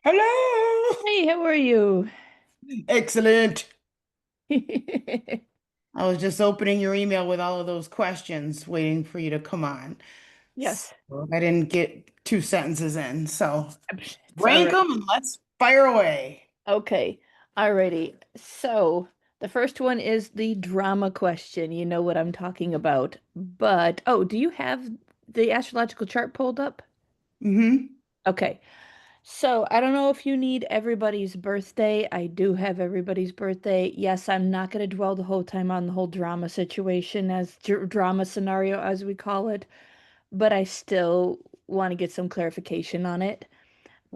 Hello. Hey, how are you? Excellent. I was just opening your email with all of those questions, waiting for you to come on. Yes, I didn't get two sentences in, so it's all rank right. them and let's fire away. Okay, alrighty. So the first one is the drama question. You know what I'm talking about. But, oh, do you have the astrological chart pulled up? Hmm. Okay, so I don't know if you need everybody's birthday. I do have everybody's birthday. Yes, I'm not going to dwell the whole time on the whole drama situation as drama scenario, as we call it, but I still want to get some clarification on it.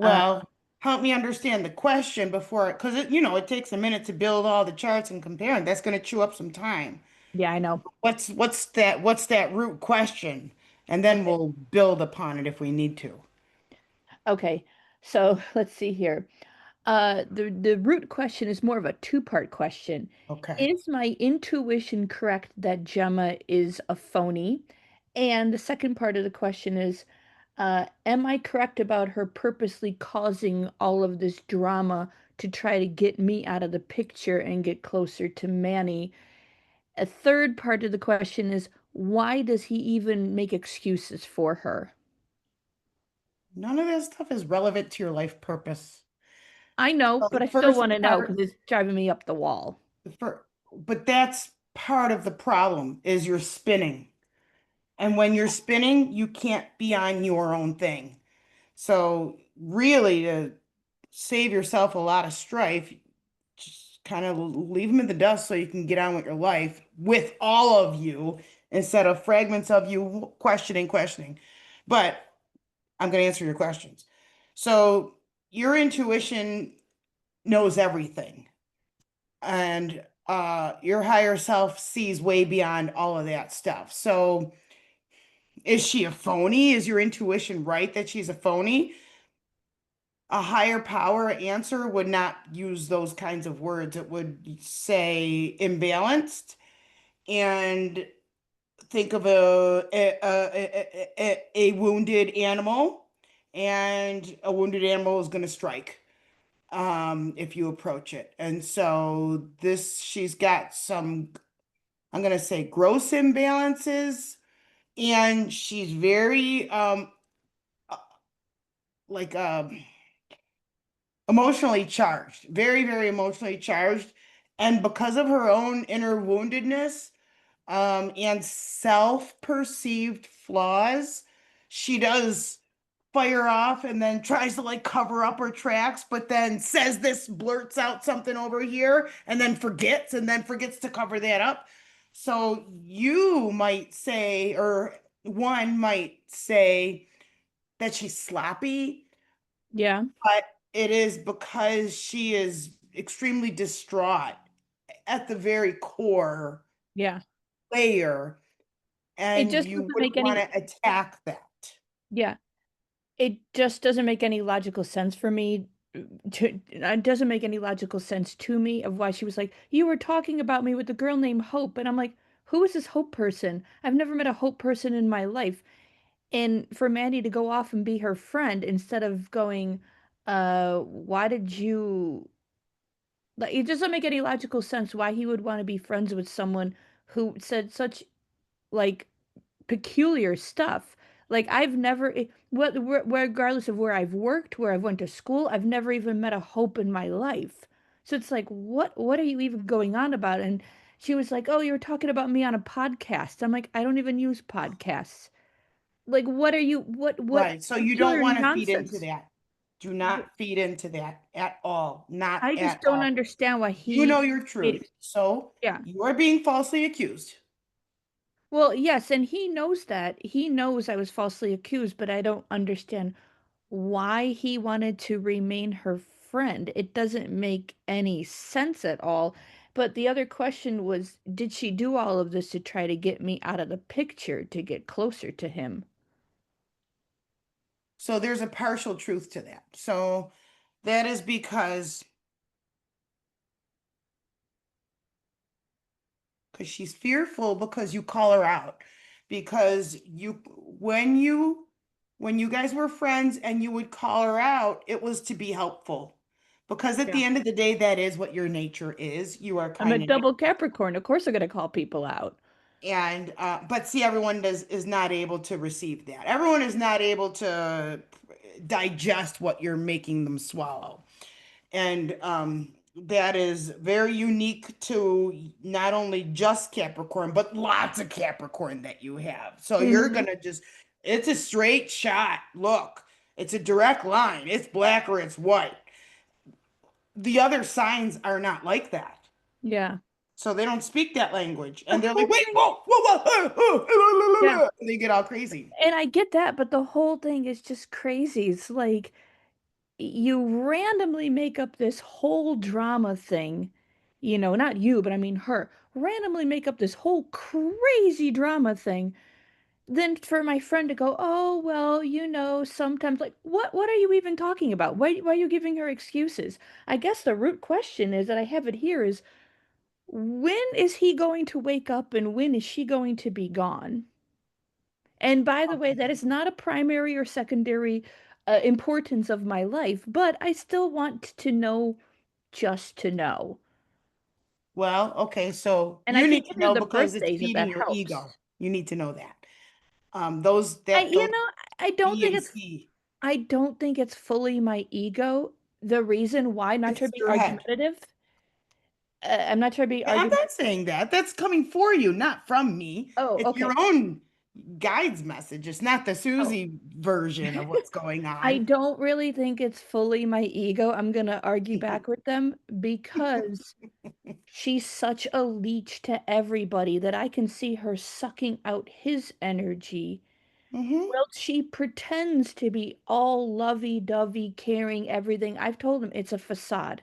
Uh, Well, help me understand the question before, because it takes a minute to build all the charts and compare, and that's going to chew up some time. yeah, I know. What's that root question? And then Okay. we'll build upon it if we need to. Okay, so let's see here. The root question is more of a two-part question. Okay. Is my intuition correct that Gemma is a phony? And the second part of the question is, am I correct about her purposely causing all of this drama to try to get me out of the picture and get closer to Manny? A third part of the question is, why does he even make excuses for her? None of that stuff is relevant to your life purpose. I know, So but the I still first want to know part, because it's driving me up the wall. but that's part of the problem is you're spinning. And when you're spinning, you can't be on your own thing. So really to save yourself a lot of strife, just kind of leave them in the dust so you can get on with your life with all of you instead of fragments of you questioning. But I'm going to answer your questions. So your intuition knows everything, and your higher self sees way beyond all of that stuff. So is she a phony? Is your intuition right that she's a phony? A higher power answer would not use those kinds of words. It would say imbalanced and think of a wounded animal, and a wounded animal is going to strike if you approach it. And so she's got some, I'm going to say, gross imbalances, and she's very uh, like emotionally charged, very emotionally charged. And because of her own inner woundedness, and self-perceived flaws, she does fire off and then tries to like cover up her tracks, but then says this, blurts out something over here, and then forgets to cover that up. So you might say, or one might say that she's sloppy, Yeah, but it is because she is extremely distraught at the very core yeah. layer, It and just you doesn't wouldn't make want any, to attack that. yeah. It just doesn't make any logical sense for me. It doesn't make any logical sense to me of why she was like, you were talking about me with the girl named Hope. And I'm like, who is this Hope person? I've never met a Hope person in my life. And for Mandy to go off and be her friend instead of going, why did you like it doesn't make any logical sense why he would want to be friends with someone who said such like peculiar stuff. Like I've never, regardless of where I've worked, where I've went to school, I've never even met a Hope in my life. So it's like, what are you even going on about? And she was like, "Oh, you were talking about me on a podcast." I'm like, "I don't even use podcasts." Like, what are you? What Right. So you don't peculiar want to feed into nonsense? that. Do not feed into that at all. Not I just at don't all. understand why You know he your made truth. it. So Yeah. you are being falsely accused. Well, yes, and he knows that. He knows I was falsely accused, but I don't understand why he wanted to remain her friend. It doesn't make any sense at all. But the other question was, did she do all of this to try to get me out of the picture to get closer to him? So there's a partial truth to that. So that is because she's fearful because you call her out. Because you when you when you guys were friends and you would call her out, it was to be helpful. Because at Yeah. the end of the day, that is what your nature is. You are I'm a kind and double Capricorn. Of course I'm gonna call people out. but see, everyone is not able to receive that. Everyone is not able to digest what you're making them swallow. And that is very unique to not only just Capricorn, but lots of Capricorn that you have. So you're Hmm. gonna just, it's a straight shot. Look, it's a direct line. It's black or it's white. The other signs are not like that. Yeah. So they don't speak that language. The And they're like, whole wait, thing. whoa, whoa, Yeah. whoa. And they get all crazy. And I get that, but the whole thing is just crazy. It's like you randomly make up this whole drama thing. Not you, but I mean her. Randomly make up this whole crazy drama thing. Then for my friend to go, "Oh, well, sometimes," like what are you even talking about? Why are you giving her excuses? I guess the root question is that I have it here is when is he going to wake up and when is she going to be gone? And by the way, that is not a primary or secondary importance of my life, but I still want to know just to know. Well, okay, so And I you can need to give you know the because it's birthdays if feeding that your ego. helps. You need to know that. I, Those I don't B think and it's C, I don't think it's fully my ego. The reason why, not trying it's to be your head. argumentative, I'm not trying to be I'm argumentative. not saying that. That's coming for you, not from me. Oh, It's your okay. own guide's message. It's not the Oh, Susie version of what's going I on. don't really think it's fully my ego. I'm gonna argue back with them because she's such a leech to everybody that I can see her sucking out his energy. Hmm. Well, she pretends to be all lovey-dovey, caring, everything. I've told him it's a facade,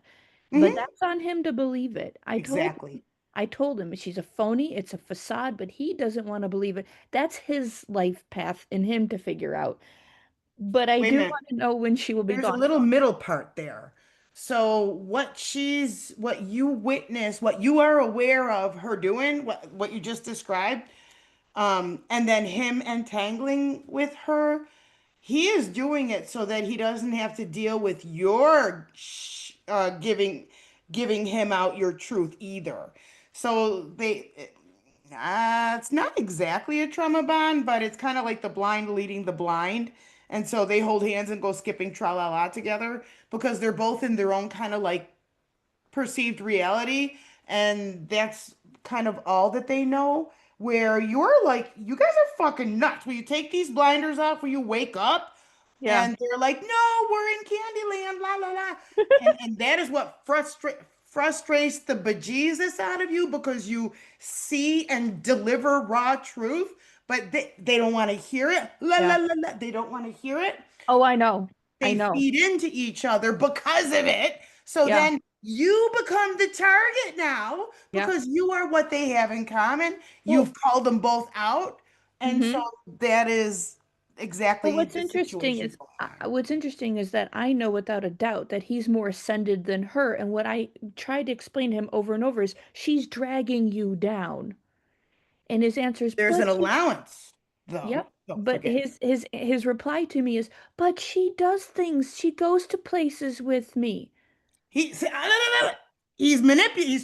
but Hmm. that's on him to believe it. Exactly. I told him she's a phony, it's a facade, but he doesn't want to believe it. That's his life path and him to figure out. But I Wait a do minute. want to know when she will be There's a gone. little middle part there. So what you witness, what you are aware of her doing, what you just described, and then him entangling with her, he is doing it so that he doesn't have to deal with your giving him out your truth either. So it's not exactly a trauma bond, but it's kind of like the blind leading the blind. And so they hold hands and go skipping tra la la together because they're both in their own kind of like perceived reality, and that's kind of all that they know. Where you're like, you guys are fucking nuts. Will you take these blinders off? Will you wake up? Yeah. And they're like, no, we're in Candyland, la la la. And that is what frustrates the bejesus out of you because you see and deliver raw truth, but they don't want to hear it. La Yeah. la la la. They don't want to hear it. Oh, I know. I They know. feed into each other because of it. So Yeah. then you become the target now Yeah. because you are what they have in common. Well, You've called them both out. And so hmm that is Well, exactly the situation going on. what's interesting is that I know without a doubt that he's more ascended than her, and what I tried to explain to him over and over is she's dragging you down. And his answer is, There's but an she, allowance, though. yep. Don't But forget. his reply to me is, but she does things. She goes to places with me. He's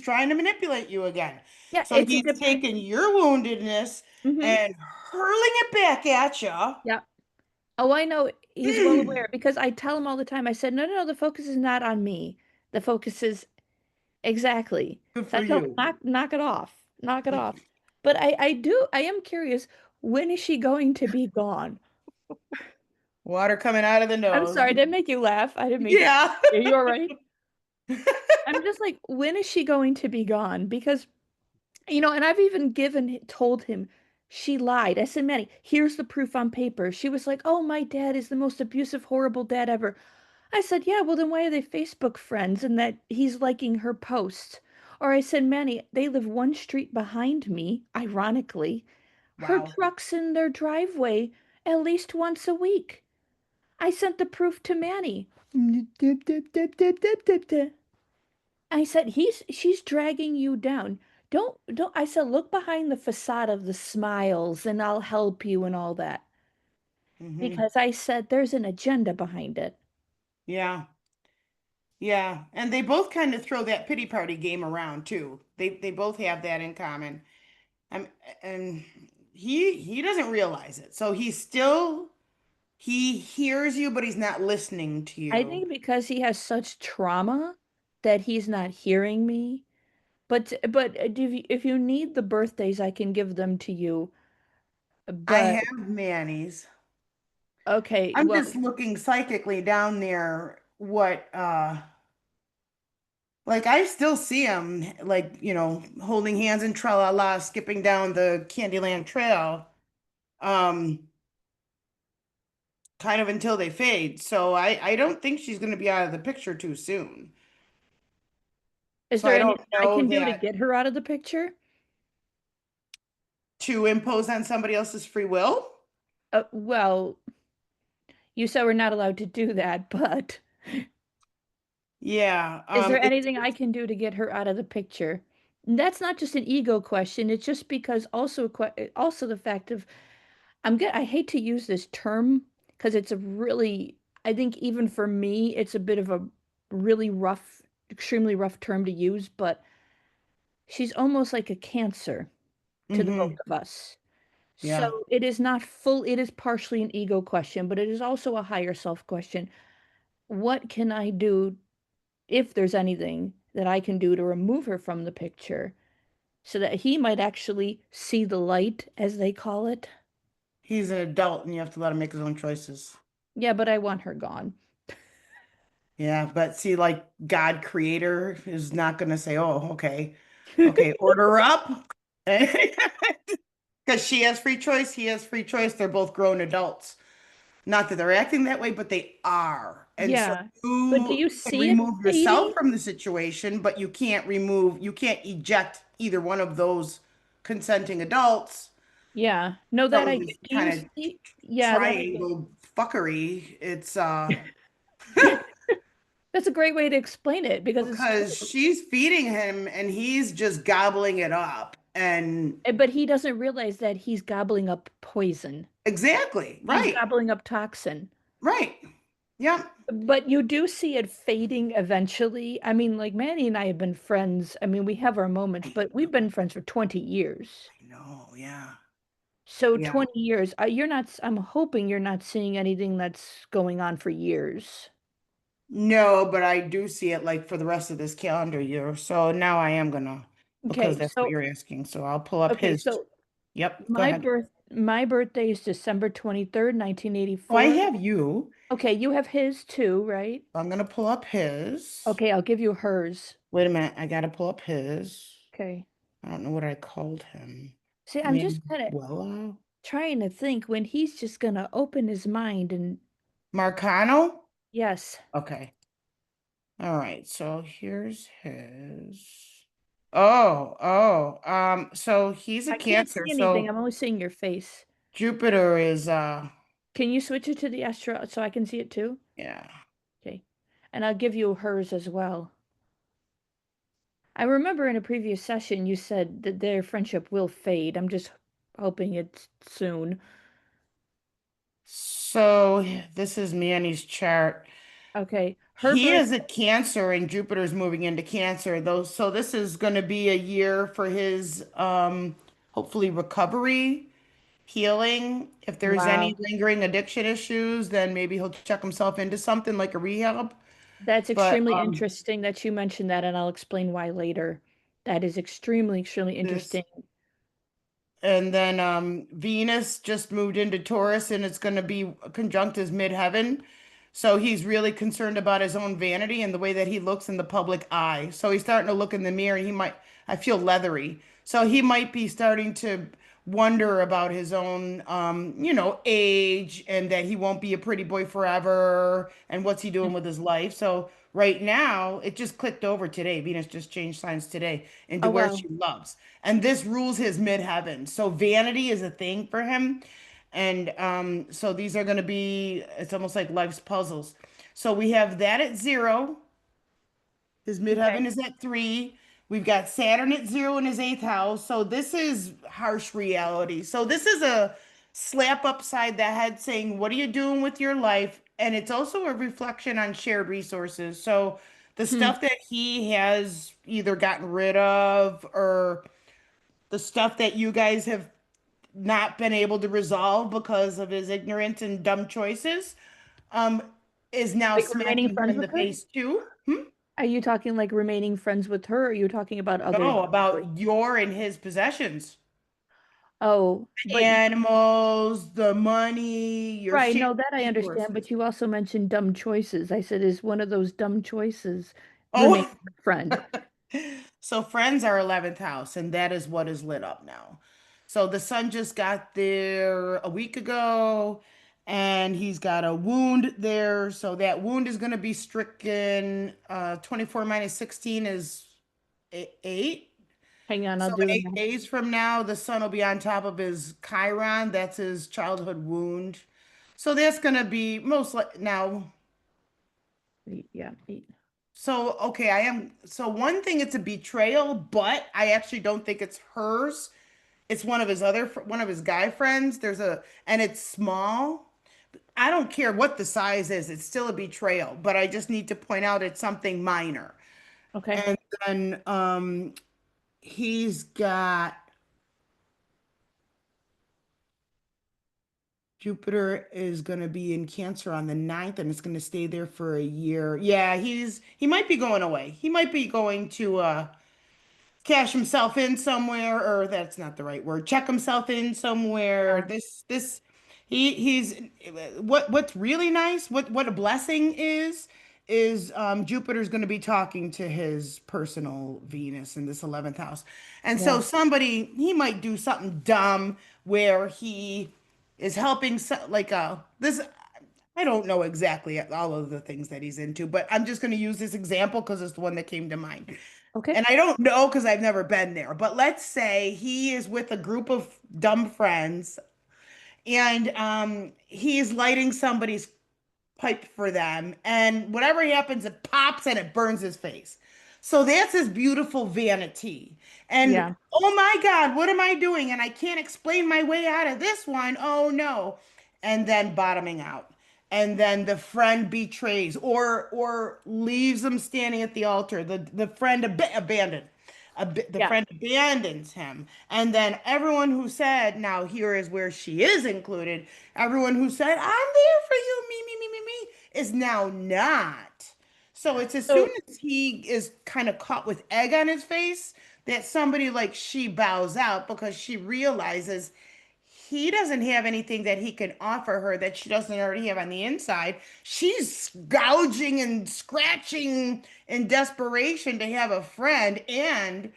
trying to manipulate you again. Yeah, So it's a he's depend. taking your woundedness Mm-hmm. and hurling it back at you. Yeah. Oh, I know. He's well aware because I tell him all the time. I said, no, no, no, the focus is not on me. The focus is exactly. Good So for I tell him, you. knock it off. Knock it off. But I am curious, when is she going to be gone? Water coming out of the I'm nose. sorry, I didn't make you laugh. I didn't mean to. Yeah. Are you all right? I'm just like, when is she going to be gone? Because, and I've even told him she lied. I said, Manny, here's the proof on paper. She was like, oh, my dad is the most abusive, horrible dad ever. I said, yeah, well, then why are they Facebook friends and that he's liking her posts? Or I said, Manny, they live one street behind me, ironically. Her Wow. truck's in their driveway at least once a week. I sent the proof to Manny. I said, she's dragging you down. Don't, I said, look behind the facade of the smiles and I'll help you and all that. Hmm. because I said there's an agenda behind it. Yeah. Yeah. And they both kind of throw that pity party game around too. They both have that in common. Um, and he doesn't realize it. So he hears you, but he's not listening to I you. think because he has such trauma that he's not hearing me. But if you need the birthdays, I can give them to you. I But have Manny's. okay, I'm well, just looking psychically down there what like I still see him like, holding hands and tra la la skipping down the Candyland Trail. Um kind of until they fade. So I don't think she's going to be out of the picture too soon. is So there I don't anything I know can do to that get her out of the picture? to impose on somebody else's free will. Well, you said we're not allowed to do that, but Yeah, is there it's anything I can do to get her out of the picture? And that's not just an ego question. It's just because also the fact of I hate to use this term because it's a really, I think even for me, it's a bit of a really rough, extremely rough term to use, but she's almost like a cancer to the both mm-hmm. of us. So Yeah. it is partially an ego question, but it is also a higher self question. What can I do, if there's anything that I can do to remove her from the picture so that he might actually see the light, as they call it? He's an adult and you have to let him make his own choices. Yeah, but I want her gone. Yeah, but see, like God creator is not going to say, "Oh, okay. Okay, order her up." Because she has free choice, he has free choice. They're both grown adults. Not that they're acting that way, but they are. And so Yeah. But do you you can see it remove yourself fading? from the situation, but you can't eject either one of those consenting adults Yeah. No, that I from get. this Do you kind of see? Yeah, that I get. triangle fuckery. It's That's a great way to explain it because it's because true. she's feeding him and he's just gobbling it up. And But he doesn't realize that he's gobbling up poison. exactly, He's right, gobbling up toxin. right. Yep. But you do see it fading eventually. I mean, like Manny and I have been friends. I mean, we have our moments, I but we've been friends for 20 years. know, yeah. So Yeah. 20 years, you're not, I'm hoping you're not seeing anything that's going on for years. No, but I do see it like for the rest of this calendar year. So now I am gonna, because Okay, that's what so you're asking. So I'll pull up okay, his. so Yep, go ahead. my birthday is December 23rd, Oh, I 1984. have you. Okay, you have his too, right? I'm gonna pull up his. Okay, I'll give you hers. Wait a minute, I gotta pull up his. Okay. I don't know what I called him. See, I'm just kind of Manuela trying to think when he's just gonna open his mind and Marcano? yes, Okay. All right, so here's his. So he's a I can't Cancer. see anything. So I'm only seeing your face. Jupiter is Can you switch it to the astro so I can see it too? yeah. Okay. And I'll give you hers as well. I remember in a previous session you said that their friendship will fade. I'm just hoping it's soon. So this is Manny's chart. Okay. Her He birth is a Cancer and Jupiter's moving into Cancer, though. So this is going to be a year for his hopefully recovery, healing. If there's any Wow. lingering addiction issues, then maybe he'll check himself into something like a rehab. That's But extremely interesting that you mentioned that, and I'll explain why later. That is extremely this interesting. and then Venus just moved into Taurus and it's going to be conjunct his midheaven. So he's really concerned about his own vanity and the way that he looks in the public eye. So he's starting to look in the mirror and I feel leathery. So he might be starting to wonder about his own, age and that he won't be a pretty boy forever and what's he doing with his life. So right now, it just clicked over today. Venus just changed signs today into Oh, where wow. she loves. And this rules his midheaven. So vanity is a thing for him. And so these are going to be, it's almost like life's puzzles. So we have that at 0. His Okay. midheaven is at 3. We've got Saturn at 0 in his eighth house. So this is harsh reality. So this is a slap upside the head saying, what are you doing with your life? And it's also a reflection on shared resources. So the Hmm. stuff that he has either gotten rid of or the stuff that you guys have not been able to resolve because of his ignorance and dumb choices, um, is now Like remaining smacking him friends in with the her? face too. Hmm? Are you talking like remaining friends with her, or are you talking about other No, choices? about your and his possessions. Oh, but Animals, the money, your right, shared no, that I understand, but resources. you also mentioned dumb choices. I said, is one of those dumb choices remaining Oh, a friend? so Friends are 11th house, and that is what is lit up now. So the son just got there a week ago, and he's got a wound there. So that wound is going to be stricken. 24 minus 16 is 8. Hang on, I'll So do the 8 days from now, the sun will be on top of his Chiron. That's his childhood wound. So that's going to be most like now. math. Yeah, eight. So, okay, I am. So, one thing, it's a betrayal, but I actually don't think it's hers. It's one of his guy friends. And it's small. I don't care what the size is, it's still a betrayal, but I just need to point out it's something minor. Okay. And then, he's got Jupiter is going to be in Cancer on the 9th, and it's going to stay there for a year. Yeah, he might be going away. He might be going to, cash himself in somewhere, or that's not the right word, check himself in somewhere. Yeah. He's what's really nice, what a blessing is Jupiter's going to be talking to his personal Venus in this 11th house. And Yeah. so he might do something dumb where he is helping like this. I don't know exactly all of the things that he's into, but I'm just going to use this example because it's the one that came to mind. Okay. And I don't know because I've never been there, but let's say he is with a group of dumb friends, and he's lighting somebody's pipe for them, and whatever happens, it pops and it burns his face. So that's his beautiful vanity. And Yeah. oh my God, what am I doing? And I can't explain my way out of this one. Oh no. And then bottoming out. And then the friend betrays or leaves him standing at the altar. The friend abandoned. The Yeah. friend abandons him. And then everyone who said, now here is where she is included, everyone who said, I'm there for you, me, is now not. So it's as soon So, as he is kind of caught with egg on his face that somebody like she bows out because she realizes he doesn't have anything that he can offer her that she doesn't already have on the inside. She's gouging and scratching in desperation to have a friend, and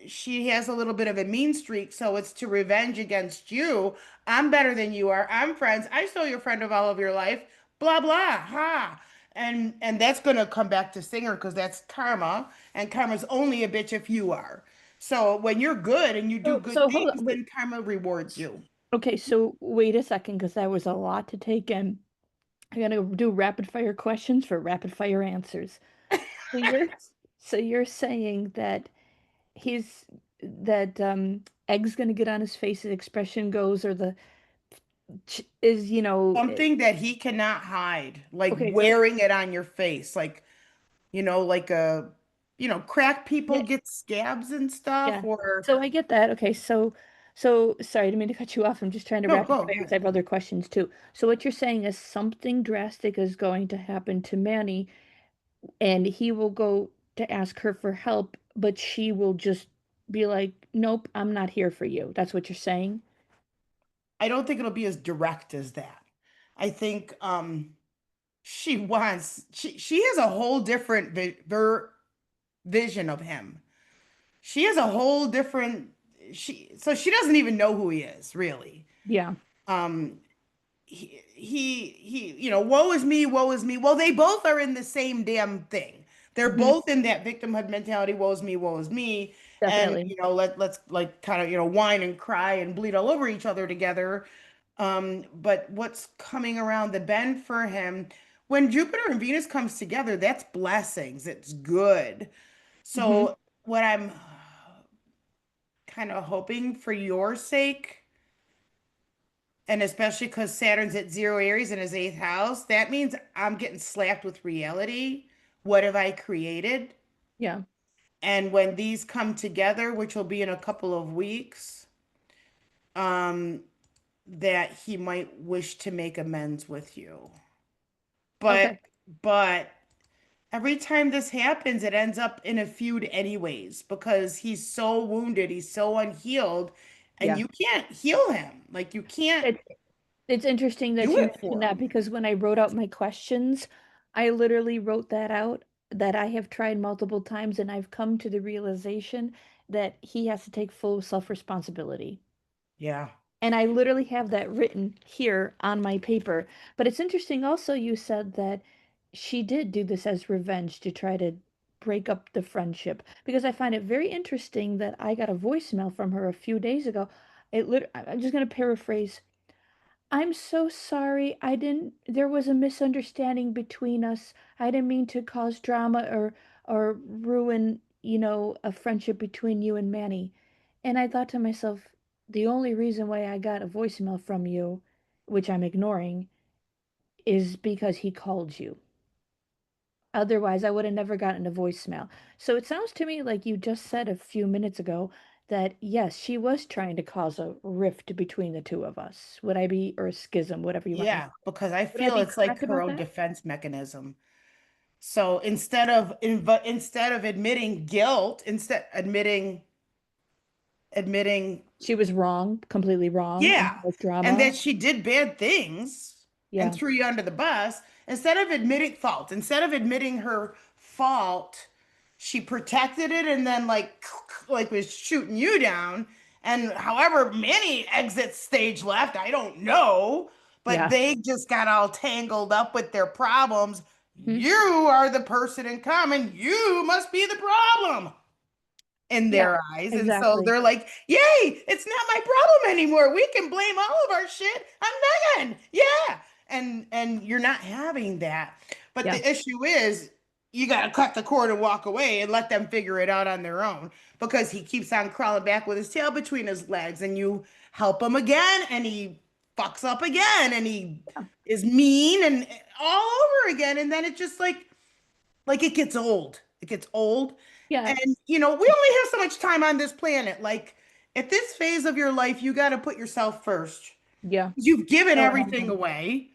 she has a little bit of a mean streak, so it's to revenge against you. I'm better than you are. I'm friends. I stole your friend of all of your life. Blah blah. Ha. And that's gonna come back to Singer because that's karma, and karma's only a bitch if you are. So when you're good and you do good hold things, on. Wait. then karma rewards you. Okay, so wait a second, because that was a lot to take in. I gotta do rapid fire questions for rapid fire answers. So you're so you're saying that he's that egg's gonna get on his face, his expression goes, or the is Something that he cannot hide, like okay, so wearing it on your face, like like crack people yeah, get scabs and stuff, yeah. or So I get that. Okay, so sorry, I didn't mean to cut you off. I'm just trying to no, rapid go fire because I ahead. have other questions too. So what you're saying is something drastic is going to happen to Manny, and he will go to ask her for help, but she will just be like, "Nope, I'm not here for you." That's what you're saying? I don't think it'll be as direct as that. I think she has a whole different vision of him. She has a whole different she doesn't even know who he is, really. Yeah. Um woe is me, woe is me. Well, they both are in the same damn thing. They're Hmm. both in that victimhood mentality, woe is me, woe is me. And Definitely. let's like kind of, whine and cry and bleed all over each other together. But what's coming around the bend for him, when Jupiter and Venus comes together, that's blessings. It's good. Hmm. So what I'm kind of hoping for your sake And especially because Saturn's at 0 Aries in his eighth house, that means I'm getting slapped with reality. What have I created? Yeah. And when these come together, which will be in a couple of weeks, um, that he might wish to make amends with you. But Okay. but every time this happens, it ends up in a feud anyways, because he's so wounded, he's so unhealed, and Yeah. you can't heal him. Like you can't It's it's interesting that do you it mentioned for that him. because when I wrote out my questions, I literally wrote that out that I have tried multiple times and I've come to the realization that he has to take full self-responsibility. Yeah. And I literally have that written here on my paper. But it's interesting also you said that she did do this as revenge to try to break up the friendship because I find it very interesting that I got a voicemail from her a few days ago. I'm just going to paraphrase. I'm so sorry. There was a misunderstanding between us. I didn't mean to cause drama or ruin, a friendship between you and Manny. And I thought to myself, the only reason why I got a voicemail from you, which I'm ignoring, is because he called you. Otherwise, I would have never gotten a voicemail. So it sounds to me like you just said a few minutes ago that yes, she was trying to cause a rift between the two of us. Would I be, or a schism, whatever you want to, Yeah, because I would I feel be it's like correct her about own that? defense mechanism. So instead of admitting guilt, instead admitting She was wrong, completely wrong, and yeah, caused and drama. that she did bad things and Yeah, threw you under the bus, instead of admitting her fault, she protected it and then like was shooting you down. And however many exits stage left, I don't know, but yeah. they just got all tangled up with their problems. Mhm. You are the person in common. You must be the problem in Yeah, their eyes. And so exactly. they're like, yay, it's not my problem anymore. We can blame all of our shit on Megan. Yeah. And you're not having that. But Yeah, the issue is you got to cut the cord and walk away and let them figure it out on their own because he keeps on crawling back with his tail between his legs and you help him again and he fucks up again and he is mean and all over again and then it just like it gets old. It gets old. yeah, And we only have so much time on this planet. Like at this phase of your life, you got to put yourself first. yeah. You've given No, everything away.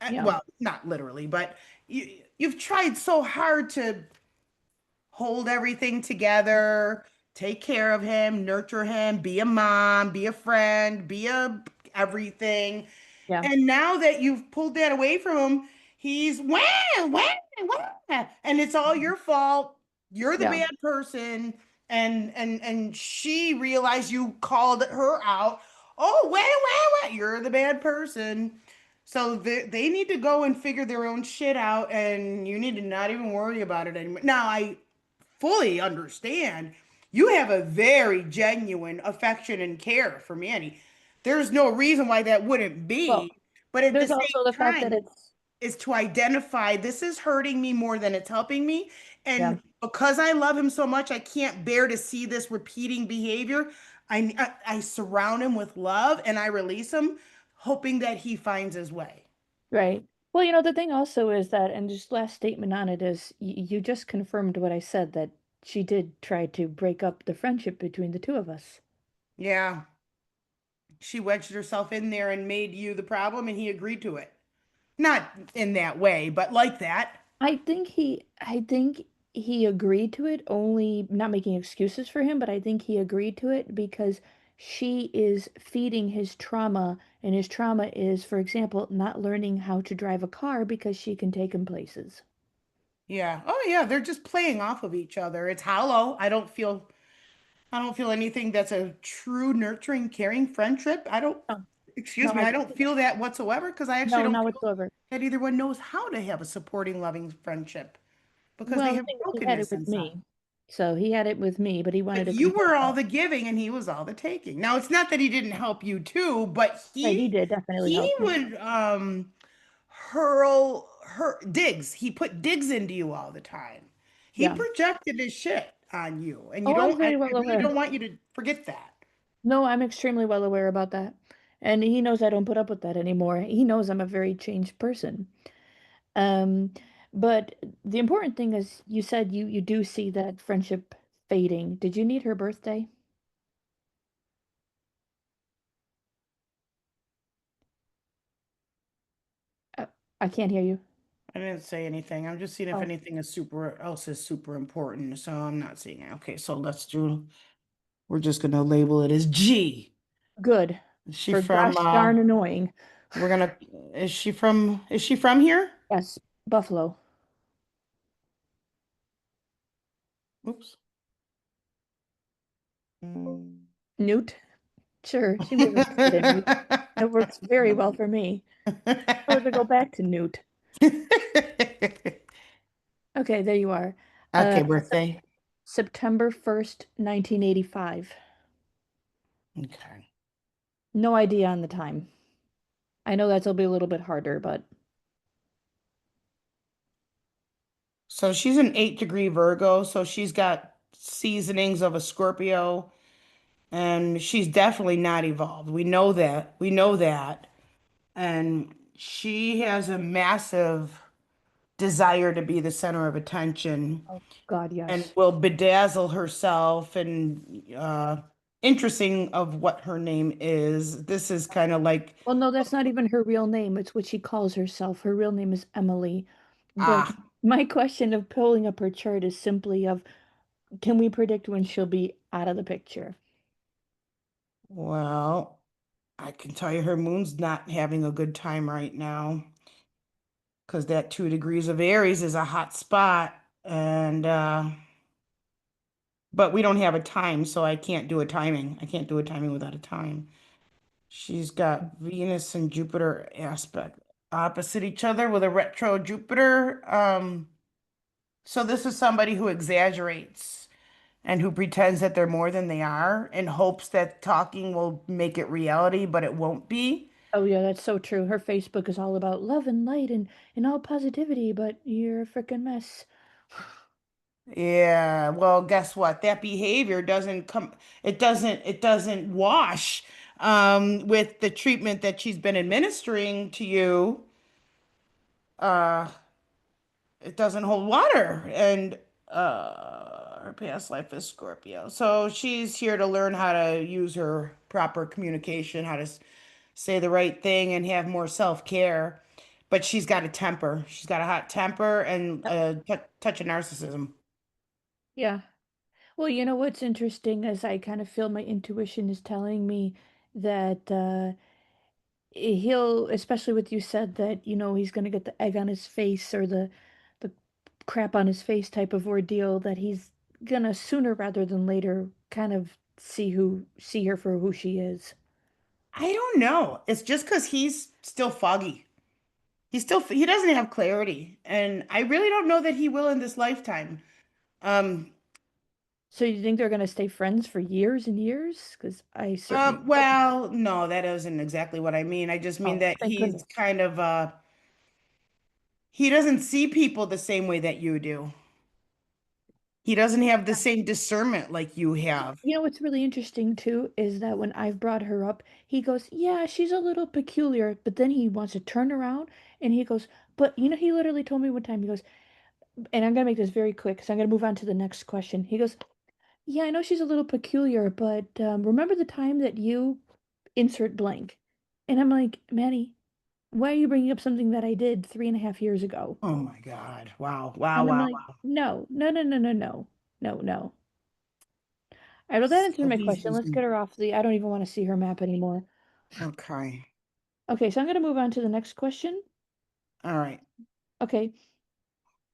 yeah, Well, not literally, but you've tried so hard to hold everything together, take care of him, nurture him, be a mom, be a friend, be a everything. yeah, And now that you've pulled that away from him, he's wah, wah, wah, and it's all your fault. You're the yeah, bad person. And she realized you called her out. Oh, wah, wah, wah, you're the bad person. So they need to go and figure their own shit out, and you need to not even worry about it anymore. Now, I fully understand you have a very genuine affection and care for Manny. There's no reason why that wouldn't well, be. But at the there's same also the fact that time, it's, is to identify this is hurting me more than it's helping me. yeah, And because I love him so much, I can't bear to see this repeating behavior. I surround him with love and I release him, hoping that he finds his way. right. Well, the thing also is that, and just last statement on it is, you just confirmed what I said, that she did try to break up the friendship between the two of us. Yeah, she wedged herself in there and made you the problem, and he agreed to it. Not in that way, but like that. I think he agreed to it, only not making excuses for him, but I think he agreed to it because she is feeding his trauma, and his trauma is, for example, not learning how to drive a car because she can take him places. Yeah. Oh yeah, they're just playing off of each other. It's hollow. I don't feel anything that's a true nurturing, caring friendship. No, Excuse no, me, I don't feel that whatsoever because I actually no, don't not feel whatsoever. that either one knows how to have a supporting, loving friendship because they Well, the have thing is, he had it brokenness with inside. me. So he had it with me, but he wanted But to you control were all that. the giving and he was all the taking. Now, it's not that he didn't help you too, but Right, he he did definitely he help me. would hurl her digs. He put digs into you all the time. He Yeah. projected his shit on you, and you Oh, I'm don't. I very well really aware. don't want you to forget that. No, I'm extremely well aware about that. And he knows I don't put up with that anymore. He knows I'm a very changed person. Um, but the important thing is you said you do see that friendship fading. Did you need her birthday? Uh, I can't hear you. I didn't say anything. I'm just seeing if Oh, anything is super else is super important. So I'm not seeing it. Okay, so we're just gonna label it as G. good. Is she For from gosh darn annoying. we're gonna is she from here? Yes, Buffalo. Oops. Mm. Newt? Sure, she may have stayed in Newt. It works very well for me. I'll to go back to Newt. Okay, there you are. Uh, Okay, birthday. September 1st, 1985. Okay. No idea on the time. I know that'll be a little bit harder, but So she's an 8-degree Virgo, so she's got seasonings of a Scorpio, and she's definitely not evolved. We know that. We know that. And she has a massive desire to be the center of attention oh God, and yes. will bedazzle herself and interesting of what her name is. This is kind of like Well, no, that's not even her real name. It's what she calls herself. Her real name is Emily. But ah, my question of pulling up her chart is simply of, can we predict when she'll be out of the picture? well, I can tell you her moon's not having a good time right now because that 2 degrees of Aries is a hot spot and but we don't have a time, so I can't do a timing. I can't do a timing without a time. She's got Venus and Jupiter aspect opposite each other with a retro Jupiter. So this is somebody who exaggerates and who pretends that they're more than they are in hopes that talking will make it reality, but it won't be. Oh yeah, that's so true. Her Facebook is all about love and light and all positivity, but you're a freaking mess. Yeah, well, guess what? That behavior it doesn't wash with the treatment that she's been administering to you. Uh it doesn't hold water and her past life is Scorpio. So she's here to learn how to use her proper communication, how to say the right thing and have more self-care. But she's got a temper. She's got a hot temper and Yep. a touch of narcissism. Yeah. Well, you know what's interesting is I kind of feel my intuition is telling me that he'll, especially with you said that, he's gonna get the egg on his face or the crap on his face type of ordeal, that he's gonna sooner rather than later kind of see her for who she is. I don't know. It's just because he's still foggy. He doesn't have clarity, and I really don't know that he will in this lifetime. Um, So you think they're gonna stay friends for years and years? Because I certainly hope not. well, no, that isn't exactly what I mean. I just mean Oh, that thank he's goodness. kind of he doesn't see people the same way that you do. He doesn't have the same discernment like you have. You know what's really interesting too is that when I've brought her up, he goes, "Yeah, she's a little peculiar," but then he wants to turn around and he goes, "But he literally told me one time, he goes, and I'm gonna make this very quick because I'm gonna move on to the next question. He goes, "Yeah, I know she's a little peculiar, but remember the time that you insert blank?" And I'm like, Manny, why are you bringing up something that I did 3.5 years ago? Oh my God. Wow. Wow. And I'm Wow. like, Wow. no, no, no, no, no, no, no, no. All right, well, that answered So my he's question. Let's using, get her off the, I don't even want to see her map anymore. okay. Okay, so I'm gonna move on to the next question. All right. Okay.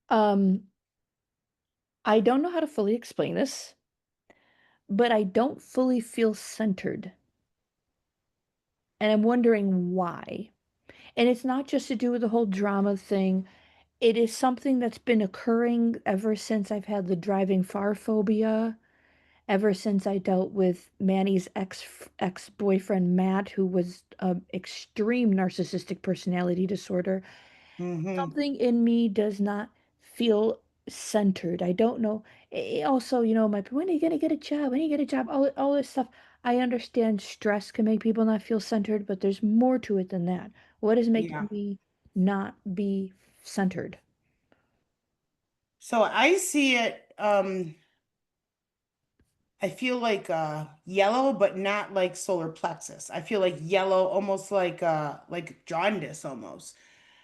Um, I don't know how to fully explain this, but I don't fully feel centered. And I'm wondering why. And it's not just to do with the whole drama thing. It is something that's been occurring ever since I've had the driving far phobia, ever since I dealt with Manny's ex-boyfriend Matt, who was extreme narcissistic personality disorder. Mm-hmm. Something in me does not feel centered. I don't know. Also, my when are you gonna get a job? When are you get a job? All this stuff. I understand stress can make people not feel centered, but there's more to it than that. What is Yeah. making me not be centered? So I see it, I feel like yellow, but not like solar plexus. I feel like yellow, almost like jaundice almost.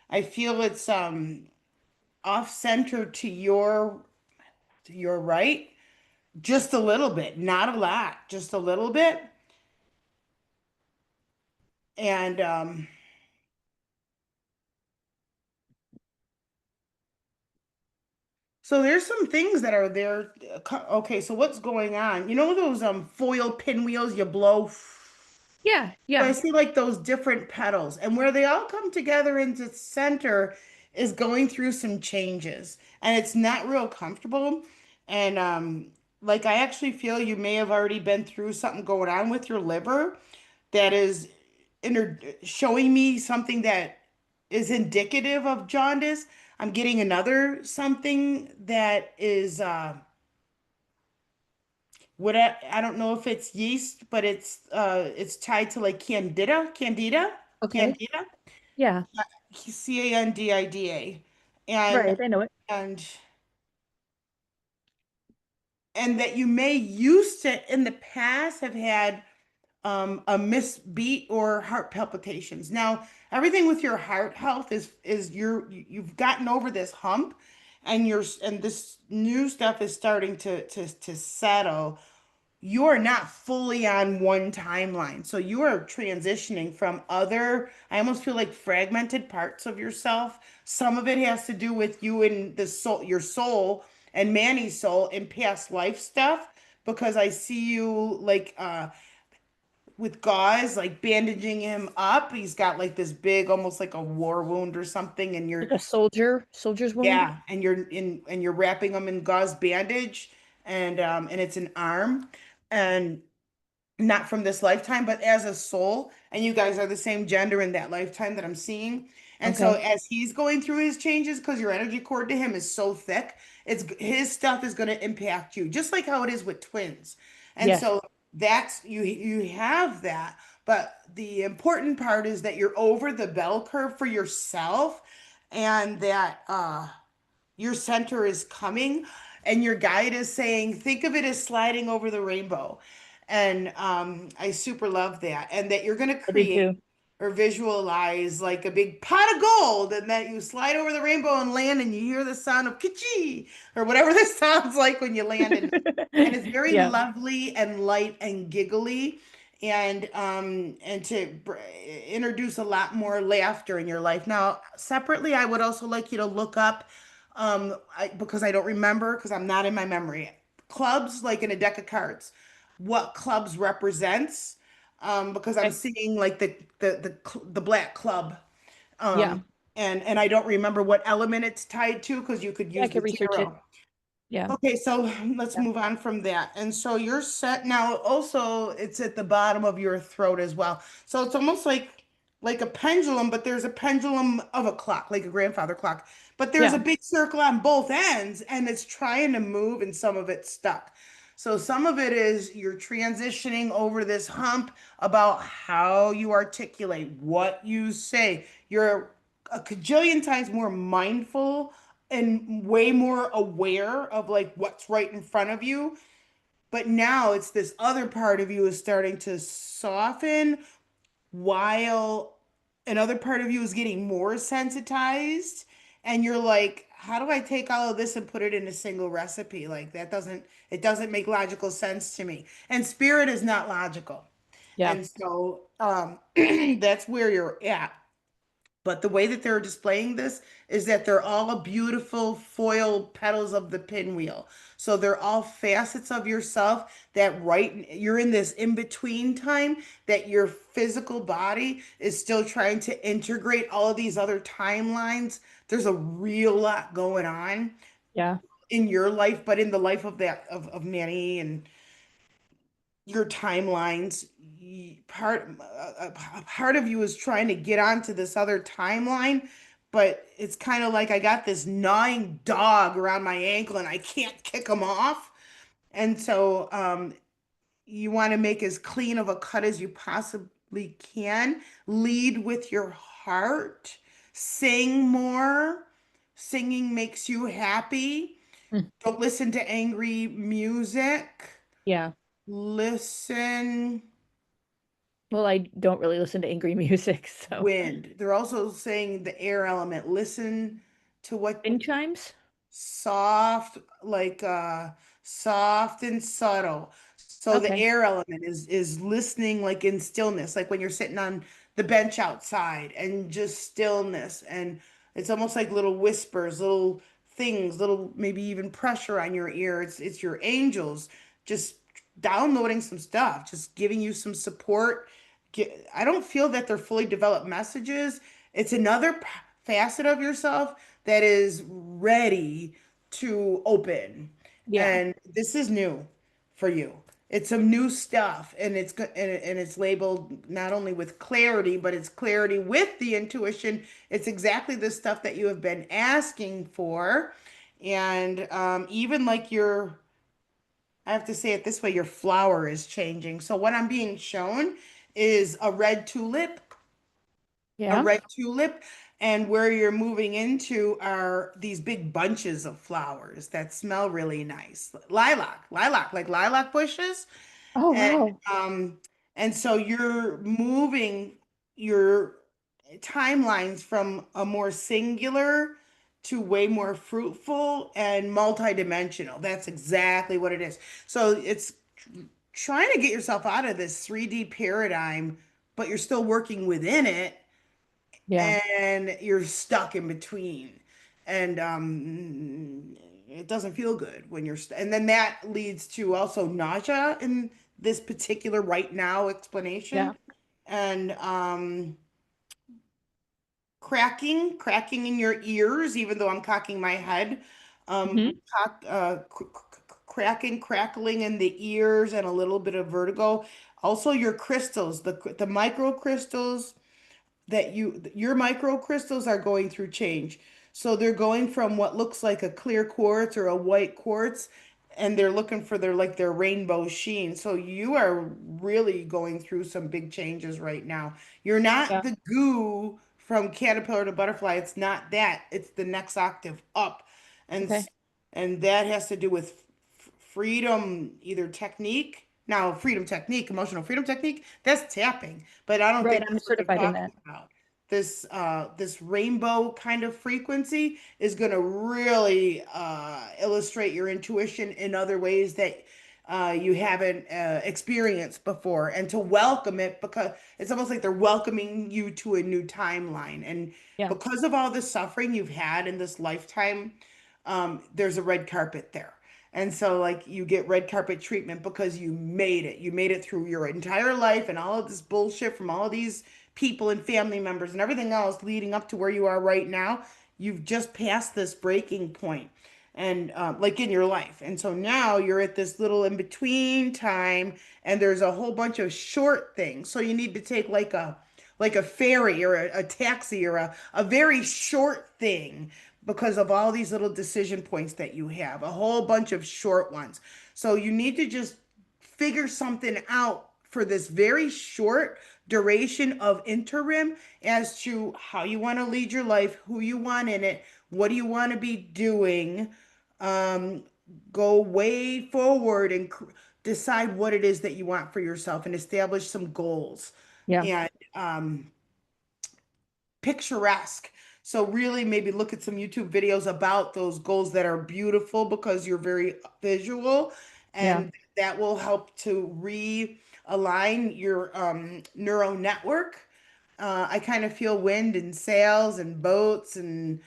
I feel it's off center to your right, just a little bit, not a lot, just a little bit. And so there's some things that are there. Okay, so what's going on? You know those foil pinwheels you blow? Yeah, So I yeah. see like those different petals, and where they all come together into center is going through some changes, and it's not real comfortable. And like I actually feel you may have already been through something going on with your liver that is showing me something that is indicative of jaundice. I'm getting another something that is what I don't know if it's yeast, but it's tied to like Okay. candida, Yeah. Candida, and Right. I know it. and and that you may used to in the past have had a misbeat or heart palpitations. Now, everything with your heart health is you've gotten over this hump, and this new stuff is starting to settle. You are not fully on one timeline. So you are transitioning from I almost feel like fragmented parts of yourself. Some of it has to do with you and the soul, your soul and Manny's soul in past life stuff, because I see you like with gauze, like bandaging him up. He's got like this big, almost like a war wound or something, and Like a soldier's wound. yeah, and you're wrapping him in gauze bandage, and it's an arm, and not from this lifetime, but as a soul, and you guys are the same gender in that lifetime that I'm seeing. And so Okay. as he's going through his changes, because your energy cord to him is so thick, it's his stuff is going to impact you, just like how it is with twins. And Yes. so that's you have that. But the important part is that you're over the bell curve for yourself, and that your center is coming, and your guide is saying, think of it as sliding over the rainbow. And I super love that. And that you're going to I do create too. or visualize like a big pot of gold, and that you slide over the rainbow and land, and you hear the sound of kichi or whatever this sounds like when you land. And it's very Yeah. lovely and light and giggly, and to introduce a lot more laughter in your life. Now, separately, I would also like you to look up because I don't remember, because I'm not in my memory. Clubs, like in a deck of cards, what clubs represents, because I'm Okay. seeing like the black club, Yeah. um, and I don't remember what element it's tied to, because you could Yeah, I use the can research it. tarot. Yeah. Okay, so let's Yeah. move on from that. And so you're set now. Also, it's at the bottom of your throat as well. So it's almost like a pendulum, but there's a pendulum of a clock, like a grandfather clock. But there's a Yeah. big circle on both ends, and it's trying to move, and some of it's stuck. So some of it is you're transitioning over this hump about how you articulate, what you say. You're a cajillion times more mindful and way more aware of like what's right in front of you. But now it's this other part of you is starting to soften, while another part of you is getting more sensitized. And you're like, how do I take all of this and put it in a single recipe? Like it doesn't make logical sense to me. And spirit is not logical. Yeah. And so that's where you're at. But the way that they're displaying this is that they're all beautiful foil petals of the pinwheel. So they're all facets of yourself that you're in this in-between time, that your physical body is still trying to integrate all of these other timelines. There's a real lot going on Yeah. in your life, but in the life of of Manny and your timelines. A part of you is trying to get onto this other timeline, but it's kind of like I got this gnawing dog around my ankle and I can't kick him off. And so you want to make as clean of a cut as you possibly can. Lead with your heart. Sing more. Singing makes you happy. Mm. Don't listen to angry music. Yeah. Listen Well, I don't really listen to angry music, so wind. They're also saying the air element. Listen to what wind chimes? soft, like soft and subtle. So the Okay. air element is listening like in stillness, like when you're sitting on the bench outside and just stillness. And it's almost like little whispers, little things, little maybe even pressure on your ear. It's your angels just downloading some stuff, just giving you some support. I don't feel that they're fully developed messages. It's another facet of yourself that is ready to open. Yeah. And this is new for you. It's some new stuff, and it's good, and it's labeled not only with clarity, but it's clarity with the intuition. It's exactly the stuff that you have been asking for. And even like your, I have to say it this way, your flower is changing. So what I'm being shown is a Yeah. red tulip, and where you're moving into are these big bunches of flowers that smell really nice. Lilac, like lilac bushes. Oh, And wow. um and so you're moving your timelines from a more singular to way more fruitful and multidimensional. That's exactly what it is. So it's trying to get yourself out of this 3D paradigm, but you're still working within it Yeah. and you're stuck in between. And it doesn't feel good when and then that leads to also nausea in this particular right now Yeah. explanation. And cracking in your ears, even though I'm cocking my head. Hmm. Cracking, crackling in the ears, and a little bit of vertigo. Also, your crystals, the micro crystals that your microcrystals are going through change. So they're going from what looks like a clear quartz or a white quartz, and they're looking for their rainbow sheen. So you are really going through some big changes right now. You're not Yeah. the goo from caterpillar to butterfly. It's not that. It's the next octave up. And Okay. and that has to do with freedom, either technique. Now, freedom technique, emotional freedom technique, that's tapping, but I don't Right. think I'm that's what you're certified in talking that. about. This rainbow kind of frequency is going to really illustrate your intuition in other ways that you haven't experienced before, and to welcome it because it's almost like they're welcoming you to a new timeline. And Yeah. because of all the suffering you've had in this lifetime, there's a red carpet there. And so, like, you get red carpet treatment because you made it. You made it through your entire life and all of this bullshit from all these people and family members and everything else leading up to where you are right now. You've just passed this breaking point, and like in your life. And so now you're at this little in between time, and there's a whole bunch of short things. So you need to take like a ferry or a taxi or a very short thing because of all these little decision points that you have, a whole bunch of short ones. So you need to just figure something out for this very short duration of interim as to how you want to lead your life, who you want in it, what do you want to be doing. Um, Go way forward and decide what it is that you want for yourself and establish some goals. Yeah. And picturesque. So really maybe look at some YouTube videos about those goals that are beautiful because you're very visual, Yeah. and that will help to realign your neural network. I kind of feel wind and sails and boats and